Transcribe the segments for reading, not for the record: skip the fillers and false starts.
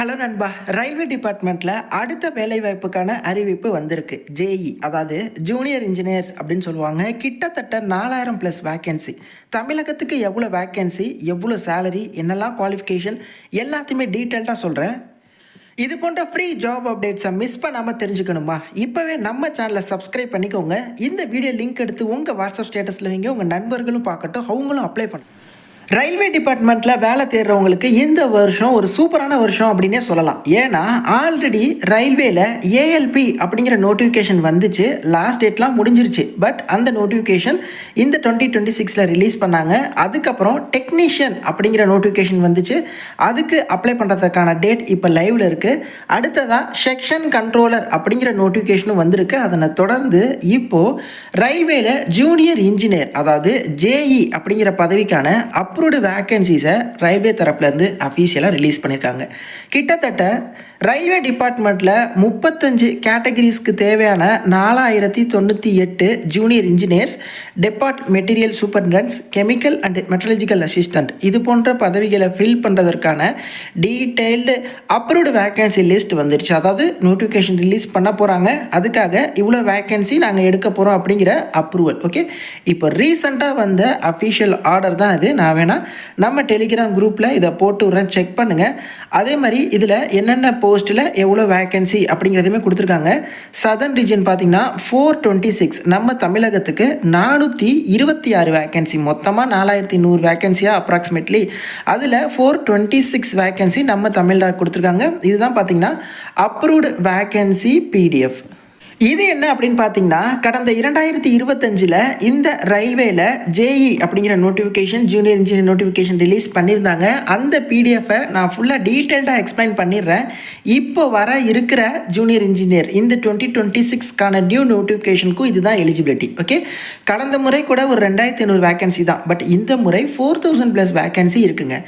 Hello நண்பா, railway டிபார்ட்மெண்ட்டில் அடுத்த வேலைவாய்ப்புக்கான அறிவிப்பு வந்திருக்கு. ஜேஇ, அதாவது ஜூனியர் இன்ஜினியர்ஸ் அப்படின்னு சொல்லுவாங்க. கிட்டத்தட்ட 4000 ப்ளஸ் வேக்கன்சி. தமிழகத்துக்கு எவ்வளோ வேக்கன்சி, எவ்வளோ சேலரி, என்னெல்லாம் குவாலிஃபிகேஷன், எல்லாத்தையுமே டீட்டெயில்டாக சொல்கிறேன். இது போன்ற ஃப்ரீ ஜாப் அப்டேட்ஸை மிஸ் பண்ணாமல் தெரிஞ்சுக்கணுமா? இப்போவே நம்ம சேனலை சப்ஸ்கிரைப் பண்ணிக்கோங்க. இந்த வீடியோ லிங்க் எடுத்து உங்கள் வாட்ஸ்அப் ஸ்டேட்டஸில் வைங்க, உங்கள் நண்பர்களும் பார்க்கட்டும், அவங்களும் அப்ளை பண்ண. ரயில்வே டிபார்ட்மெண்ட்டில் வேலை தேடுறவங்களுக்கு இந்த வருஷம் ஒரு சூப்பரான வருஷம் அப்படின்னே சொல்லலாம். ஏன்னா ஆல்ரெடி ரயில்வேல ஏஎல்பி அப்படிங்கிற நோட்டிஃபிகேஷன் வந்துச்சு. லாஸ்ட் டேட்லாம் முடிஞ்சிருச்சு. பட் அந்த நோட்டிஃபிகேஷன் இந்த 2026 ரிலீஸ் பண்ணாங்க. அதுக்கப்புறம் டெக்னீஷியன் அப்படிங்கிற நோட்டிஃபிகேஷன் வந்துச்சு. அதுக்கு அப்ளை பண்ணுறதுக்கான டேட் இப்போ லைவில் இருக்குது. அடுத்ததாக செக்ஷன் கண்ட்ரோலர் அப்படிங்கிற நோட்டிஃபிகேஷனும் வந்திருக்கு. அதனை தொடர்ந்து இப்போது ரயில்வேல ஜூனியர் இன்ஜினியர், அதாவது ஜேஇ அப்படிங்கிற பதவிக்கான அப்ரூவ்டு வேக்கன்சிஸை ரயில்வே தரப்புலேருந்து அஃபீஷியலாக ரிலீஸ் பண்ணியிருக்காங்க. கிட்டத்தட்ட ரயில்வே டிபார்ட்மெண்ட்டில் 35 கேட்டகரிஸ்க்கு தேவையான 4098 junior engineers, depot material superintendents, chemical and metallurgical assistant இது போன்ற பதவிகளை ஃபில் பண்ணுறதற்கான டீட்டெயில்டு அப்ரூவ்டு வேக்கன்சி லிஸ்ட் வந்துருச்சு. அதாவது நோட்டிஃபிகேஷன் ரிலீஸ் பண்ண போகிறாங்க. அதுக்காக இவ்வளோ வேக்கன்சி நாங்கள் எடுக்க போகிறோம் அப்படிங்கிற அப்ரூவல். ஓகே, இப்போ ரீசெண்டாக வந்த அஃபீஷியல் ஆர்டர் தான் இது. நான் வேணால் நம்ம டெலிகிராம் குரூப்பில் இதை போட்டு விட்றேன், செக் பண்ணுங்கள். அதே மாதிரி இதில் என்னென்ன போஸ்ட்டில் எவ்வளோ வேக்கன்சி அப்படிங்கிறதுமே கொடுத்துருக்காங்க. சதர்ன் ரீஜன் பார்த்திங்கன்னா 426, நம்ம தமிழகத்துக்கு 426 வேக்கன்சி. மொத்தமாக 4100 வேக்கன்சியாக அப்ராக்சிமேட்லி. அதில் 426 வேக்கன்சி நம்ம தமிழ்நாடு கொடுத்துருக்காங்க. இதுதான் பார்த்திங்கன்னா அப்ரூவ்டு வேக்கன்சி பிடிஎஃப். இது என்ன அப்படின்னு பார்த்தீங்கன்னா, கடந்த 2025 இந்த ரயில்வேல ஜேஇ அப்படிங்கிற notification, junior engineer notification release பண்ணியிருந்தாங்க. அந்த பிடிஎஃபை நான் ஃபுல்லாக டீட்டெயில்டாக எக்ஸ்பிளைன் பண்ணிடுறேன். இப்போ வர இருக்கிற ஜூனியர் இன்ஜினியர் இந்த 2026க்கான நியூ நோட்டிஃபிகேஷனுக்கும் இதுதான் எலிஜிபிலிட்டி. ஓகே, கடந்த முறை கூட ஒரு 2500 வேக்கன்சி தான். பட் இந்த முறை 4000 ப்ளஸ் வேக்கன்சி இருக்குங்க.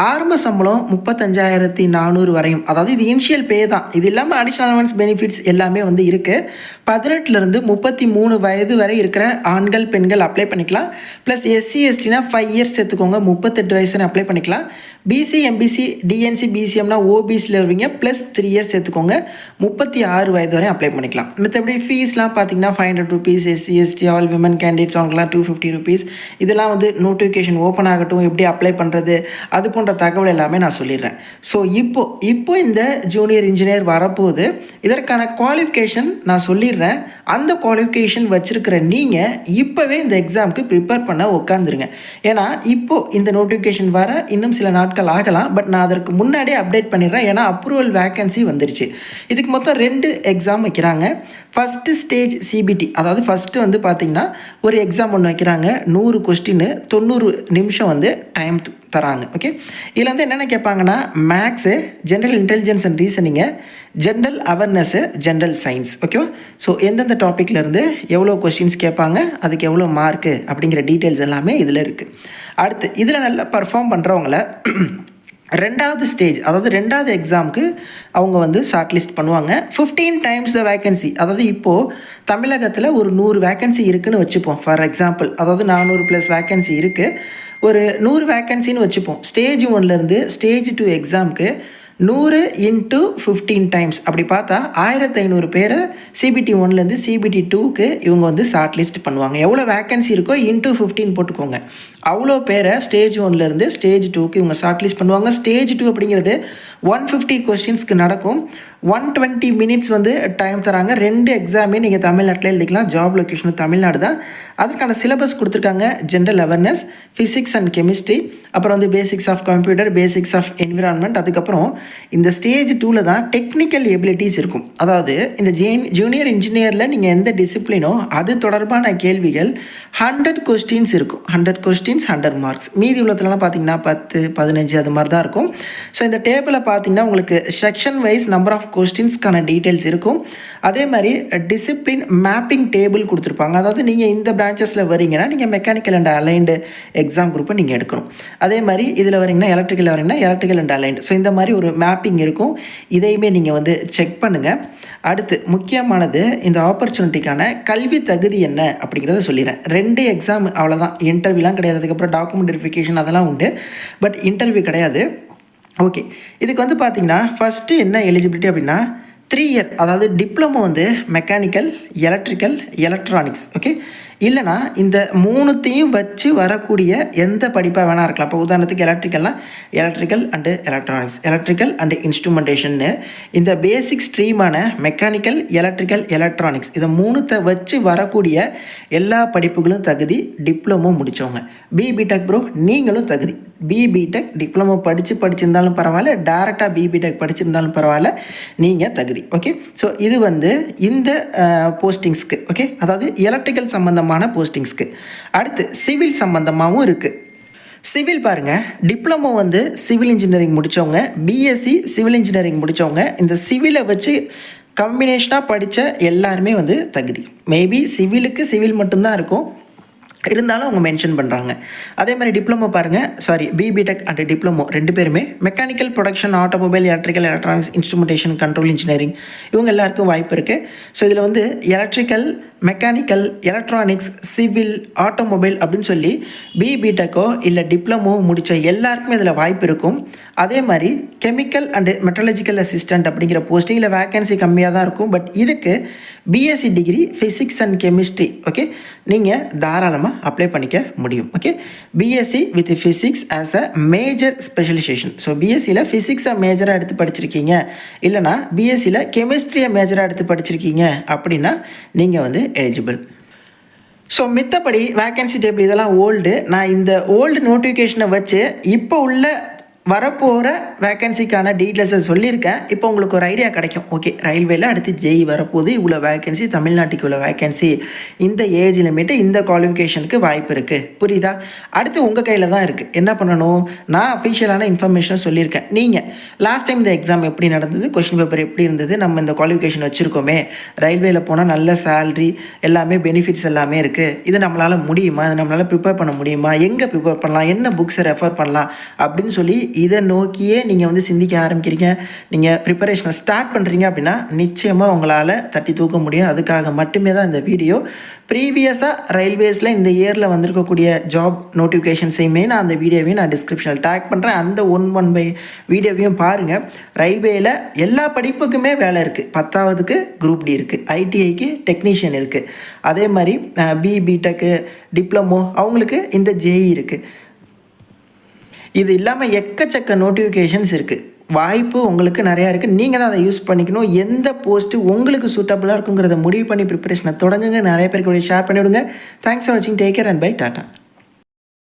ஆரம்ப சம்பளம் 35,400 வரையும். அதாவது இது இனிஷியல் பே தான். இது இல்லாமல் அடிஷனல் அலவன்ஸ் பெனிஃபிட்ஸ் எல்லாமே வந்து இருக்குது. 18லேருந்து 33 வயது வரை இருக்கிற ஆண்கள் பெண்கள் அப்ளை பண்ணிக்கலாம். ப்ளஸ் எஸ்சி எஸ்டினா 5 இயர்ஸ் சேர்த்துக்கோங்க, 38 வயசுன்னு அப்ளை பண்ணிக்கலாம். பிசி எம்பிசி டிஎன்சி பிசிஎம்னா ஓபிசியில் வருவீங்க, ப்ளஸ் 3 இயர்ஸ் சேர்த்துக்கோங்க, 36 வயது வரையும் அப்ளை பண்ணிக்கலாம். மற்றபடி ஃபீஸ்லாம் பார்த்தீங்கன்னா 500 rupees. SC ST all women candidates அவங்களாம் 250 ருபீஸ். இதெல்லாம் வந்து நோட்டிஃபிகேஷன் ஓப்பன் ஆகட்டும், எப்படி அப்ளை பண்ணுறது, அது போன்ற தகவல் எல்லாமே நான் சொல்லிடுறேன். ஸோ இப்போ இந்த ஜூனியர் இன்ஜினியர் வரப்போகுது. இதற்கான குவாலிஃபிகேஷன் நான் சொல்லிடுறேன். அந்த குவாலிஃபிகேஷன் வச்சுருக்கிற நீங்கள் இப்போவே இந்த எக்ஸாமுக்கு ப்ரிப்பேர் பண்ண உட்காந்துருங்க. ஏன்னா இப்போது இந்த நோட்டிஃபிகேஷன் வர இன்னும் சில நாட்கள் ஆகலாம். பட் நான் அதற்கு முன்னாடியே அப்டேட் பண்ணிடுறேன். ஏன்னா அப்ரூவல் வேக்கன்சி வந்துருச்சு. இதுக்கு மொத்தம் 2 எக்ஸாம் வைக்கிறாங்க. ஃபஸ்ட்டு ஸ்டேஜ் சிபிடி, அதாவது ஃபஸ்ட்டு வந்து பார்த்திங்கன்னா ஒரு எக்ஸாம் ஒன்று வைக்கிறாங்க. 100 கொஸ்டின், 90 நிமிஷம் வந்து டைம் தராங்க. ஓகே, இதில் வந்து என்னென்ன கேட்பாங்கன்னா, maths, general intelligence and reasoning, general awareness, general science. ஓகேவா? ஸோ எந்தெந்த டாப்பிக்லேருந்து எவ்வளோ கொஸ்டின்ஸ் கேட்பாங்க, அதுக்கு எவ்வளோ மார்க்கு அப்படிங்கிற டீட்டெயில்ஸ் எல்லாமே இதில் இருக்குது. அடுத்து இதில் நல்லா பர்ஃபார்ம் பண்ணுறவங்கள 2வது ஸ்டேஜ், அதாவது 2வது எக்ஸாமுக்கு அவங்க வந்து ஷார்ட் லிஸ்ட் பண்ணுவாங்க. 15 டைம்ஸ் த வேக்கன்சி. அதாவது இப்போது தமிழகத்தில் ஒரு 100 வேக்கன்சி இருக்குதுன்னு வச்சுப்போம். ஃபார் எக்ஸாம்பிள், அதாவது 400 ப்ளஸ் வேக்கன்சி இருக்குது. ஒரு 100 வேக்கன்சின்னு வச்சுப்போம். ஸ்டேஜ் 1லேருந்து ஸ்டேஜ் 2 எக்ஸாமுக்கு 100 × 15 டைம்ஸ். அப்படி பார்த்தா 1500 பேரை சிபிடி 1லேருந்து சிபிடி 2க்கு இவங்க வந்து ஷார்ட் லிஸ்ட் பண்ணுவாங்க. எவ்வளோ வேக்கன்சி இருக்கோ × 15 போட்டுக்கோங்க. அவ்வளோ பேரை ஸ்டேஜ் 1லேருந்து ஸ்டேஜ் 2க்கு இவங்க ஷார்ட் லிஸ்ட் பண்ணுவாங்க. ஸ்டேஜ் 2 அப்படிங்கிறது 150 கொஸ்டின்ஸ்க்கு நடக்கும். 120 மினிட்ஸ் வந்து டைம் தராங்க. 2 எக்ஸாமே நீங்கள் தமிழ்நாட்டில் எழுதிக்கலாம். ஜாப் லொக்கேஷன் தமிழ்நாடு தான். அதுக்கான சிலபஸ் கொடுத்துருக்காங்க. General awareness, physics and chemistry, அப்புறம் வந்து basics of computer, basics of environment. அதுக்கப்புறம் இந்த ஸ்டேஜ் 2ல் தான் டெக்னிக்கல் எபிலிட்டிஸ் இருக்கும். அதாவது இந்த ஜூனியர் இன்ஜினியரில் நீங்கள் எந்த டிசிப்ளினோ அது தொடர்பான கேள்விகள் 100 கொஸ்டின்ஸ் இருக்கும். 100 கொஸ்டின்ஸ் 100 மார்க்ஸ். மீதி உள்ளத்துலலாம் பார்த்தீங்கன்னா 10, 15 அது மாதிரி தான் இருக்கும். ஸோ இந்த டேபிளை பார்த்தீங்கன்னா உங்களுக்கு செக்ஷன் வைஸ் நம்பர் ஆஃப் கொஸ்டின்ஸ்க்கான டீட்டெயில்ஸ் இருக்கும். அதே மாதிரி டிசிப்ளின் மேப்பிங் டேபிள் கொடுத்துருப்பாங்க. அதாவது நீங்கள் இந்த பிரான்ச்சஸில் வரீங்கன்னா நீங்கள் மெக்கானிக்கல் அண்ட் அலைன்டு எக்ஸாம் குரூப்பை நீங்கள் எடுக்கணும். அதே மாதிரி இதில் வரீங்கன்னா எலக்ட்ரிக்கல் அண்ட் அலைன்டு. ஸோ இந்த மாதிரி ஒரு மேப்பிங் இருக்கும். இதையுமே நீங்கள் வந்து செக் பண்ணுங்கள். அடுத்து முக்கியமானது, இந்த ஆப்பர்ச்சுனிட்டிக்கான கல்வி தகுதி என்ன அப்படிங்கிறத சொல்லிடுறேன். 2 எக்ஸாம் அவ்வளோதான். இன்டர்வியூலாம் கிடையாது. அதுக்கப்புறம் டாக்குமெண்ட் வெரிஃபிகேஷன் அதெல்லாம் உண்டு. பட் இன்டர்வியூ கிடையாது. ஓகே. இதுக்கு வந்து பார்த்தீங்கன்னா, ஃபஸ்ட்டு என்ன எலிஜிபிலிட்டி அப்படின்னா, 3 இயர் அதாவது டிப்ளமோ வந்து மெக்கானிக்கல், எலக்ட்ரிக்கல், எலக்ட்ரானிக்ஸ் ஓகே. இல்லைனா இந்த 3த்தையும் வச்சு வரக்கூடிய எந்த படிப்பாக வேணா இருக்கலாம். இப்போ உதாரணத்துக்கு எலக்ட்ரிக்கல்னால் electrical and electronics, electrical and இன்ஸ்ட்ருமெண்டேஷன்னு இந்த பேசிக் ஸ்ட்ரீமான மெக்கானிக்கல், எலக்ட்ரிக்கல், எலக்ட்ரானிக்ஸ் இதை 3த்தை வச்சு வரக்கூடிய எல்லா படிப்புகளும் தகுதி டிப்ளமோ முடித்தவங்க. பிடெக் ப்ரோ நீங்களும் தகுதி. பிடெக் டிப்ளமோ படிச்சிருந்தாலும் பரவாயில்ல, டேரெக்டாக பிடெக் படிச்சிருந்தாலும் பரவாயில்ல, நீங்கள் தகுதி ஓகே. ஸோ இது வந்து இந்த போஸ்டிங்ஸ்க்கு ஓகே, அதாவது எலக்ட்ரிக்கல் சம்மந்தமான போஸ்டிங்ஸ்க்கு. அடுத்து சிவில் சம்மந்தமாகவும் இருக்குது. சிவில் பாருங்கள், டிப்ளமோ வந்து சிவில் இன்ஜினியரிங் முடித்தவங்க, பிஎஸ்சி சிவில் இன்ஜினியரிங் முடித்தவங்க, இந்த சிவிலை வச்சு கம்பினேஷனாக படித்த எல்லாருமே வந்து தகுதி. மேபி சிவிலுக்கு சிவில் மட்டும்தான் இருக்கும், இருந்தாலும் அவங்க மென்ஷன் பண்ணுறாங்க. அதே மாதிரி டிப்ளமோ பாருங்கள், சாரி பிடெக் அண்ட் டிப்ளமோ 2 பேருமே mechanical, production, automobile, electrical, electronics, instrumentation, control engineering இவங்க எல்லாருக்கும் வாய்ப்பு இருக்குது. ஸோ இதில் வந்து electrical, mechanical, electronics, civil, automobile அப்படின்னு சொல்லி பிடெக்கோ இல்லை டிப்ளமோ முடித்த எல்லாருக்குமே இதில் வாய்ப்பு இருக்கும். அதே மாதிரி கெமிக்கல் அண்டு மெட்ரலஜிக்கல் அசிஸ்டண்ட் அப்படிங்கிற போஸ்டிங்கில் வேக்கன்சி கம்மியாக தான் இருக்கும். பட் இதுக்கு BSc degree physics and chemistry okay, நீங்கள் தாராளமாக அப்ளை பண்ணிக்க முடியும் okay. BSc with physics as a major specialisation. So பிஎஸ்சியில் ஃபிசிக்ஸை மேஜராக எடுத்து படிச்சிருக்கீங்க, இல்லைனா பிஎஸ்சியில் கெமிஸ்ட்ரியை மேஜராக எடுத்து படிச்சிருக்கீங்க அப்படின்னா நீங்கள் வந்து எலிஜிபிள். ஸோ மித்தபடி வேக்கன்சி டேபிள் இதெல்லாம் ஓல்டு. நான் இந்த ஓல்டு நோட்டிஃபிகேஷனை வச்சு இப்போ உள்ள வரப்போகிற வேக்கன்சிக்கான டீட்டெயில்ஸை சொல்லியிருக்கேன். இப்போ உங்களுக்கு ஒரு ஐடியா கிடைக்கும். ஓகே, ரயில்வேல அடுத்து ஜேஇ வரப்போகுது, இவ்வளோ வேக்கன்சி, தமிழ்நாட்டுக்கு இவ்வளோ வேக்கன்சி, இந்த ஏஜ் லிமிட்டு, இந்த குவாலிஃபிகேஷனுக்கு வாய்ப்பு இருக்குது. புரியுதா? அடுத்து உங்கள் கையில் தான் இருக்குது. என்ன பண்ணணும்? நான் அஃபிஷியலான இன்ஃபர்மேஷன் சொல்லியிருக்கேன். நீங்கள் லாஸ்ட் டைம் இந்த எக்ஸாம் எப்படி நடந்தது, கொஷின் பேப்பர் எப்படி இருந்தது, நம்ம இந்த குவாலிஃபிகேஷன் வச்சுருக்கோமே, ரயில்வேல போனால் நல்ல சேல்ரி எல்லாமே பெனிஃபிட்ஸ் எல்லாமே இருக்குது, இது நம்மளால் முடியுமா, இது நம்மளால் ப்ரிப்பேர் பண்ண முடியுமா, எங்கே ப்ரிப்பேர் பண்ணலாம், என்ன புக்ஸை ரெஃபர் பண்ணலாம் அப்படின்னு சொல்லி இதை நோக்கியே நீங்கள் வந்து சிந்திக்க ஆரம்பிக்கிறீங்க, நீங்கள் ப்ரிப்பரேஷனை ஸ்டார்ட் பண்ணுறீங்க அப்படின்னா நிச்சயமாக உங்களால் தட்டி தூக்க முடியும். அதுக்காக மட்டுமே தான் இந்த வீடியோ. ப்ரீவியஸாக ரயில்வேஸில் இந்த இயரில் வந்திருக்கக்கூடிய ஜாப் நோட்டிஃபிகேஷன்ஸையுமே நான் அந்த வீடியோவையும் நான் டிஸ்கிரிப்ஷனில் டேக் பண்ணுறேன். அந்த ஒன் பை வீடியோவையும் பாருங்கள். ரயில்வேயில் எல்லா படிப்புக்குமே வேலை இருக்குது. 10ஆவதுக்கு குரூப் டி இருக்குது, ஐடிஐக்கு டெக்னீஷியன் இருக்குது, அதே மாதிரி பிடெக்கு, டிப்ளமோ அவங்களுக்கு இந்த ஜேஇ இருக்குது. இது இல்லாமல் எக்கச்சக்க நோட்டிஃபிகேஷன்ஸ் இருக்குது. வாய்ப்பு உங்களுக்கு நிறையா இருக்குது. நீங்கள் தான் அதை யூஸ் பண்ணிக்கணும். எந்த போஸ்ட்டு உங்களுக்கு சூட்டபுளாக இருக்குங்கிறத முடிவு பண்ணி ப்ரிப்பரேஷனை தொடங்குங்க. நிறைய பேருக்கு ஷேர் பண்ணிவிடுங்க. தேங்க்ஸ் ஃபார் வாட்சிங். Take care and bye. Tata.